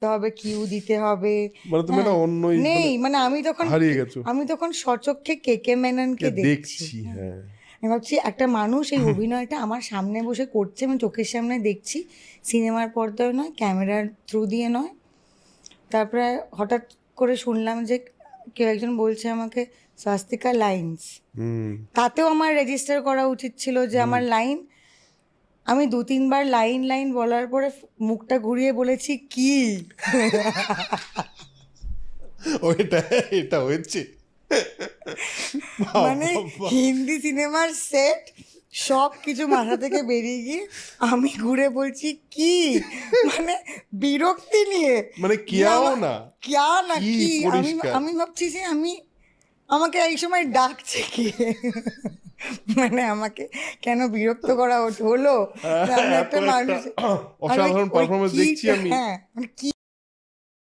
হবে, কিউ দিতে হবে। মানে তুমি হ্যাঁ, একটা অন্যই নেই, মানে মানে হারিয়ে গেছো। আমি তখন সচক্ষে কেকে মেননকে দেখছি। দেখছি, হ্যাঁ, হ্যাঁ। আমি ভাবছি একটা মানুষ এই অভিনয়টা আমার সামনে বসে করছে, আমি চোখের সামনে দেখছি, সিনেমার পর্দায় নয়, ক্যামেরার থ্রু দিয়ে নয়। তারপরে হঠাৎ করে শুনলাম যে কেউ একজন বলছে আমাকে স্বাস্তিকা লাইন্স, হুম। তাতেও আমার রেজিস্টার করা উচিত ছিল যে আমার লাইন। আমি 2-3 বার লাইন লাইন বলার পরে মুখটা ঘুরিয়ে বলেছি কি। ওইটা এটা হয়েছে। মানে বাবা! হিন্দি সিনেমার সেট সব কিছু মাথা থেকে বেরিয়ে গিয়ে আমি ঘুরে বলছি কি, মানে বিরক্তি নিয়ে মানে যে কেয়াও না, কিয়া না কি কি। আমি পরিষ্কার। আমি ভাবছি যে আমাকে এই সময় ডাকছে কে, মানে আমাকে কেন বিরক্ত করা হলো যে আমি এত একটা একটা মানুষ। আর ওই অসাধারণ ওই পারফরমেন্স কি, দেখছি আমি। হ্যাঁ, মানে কি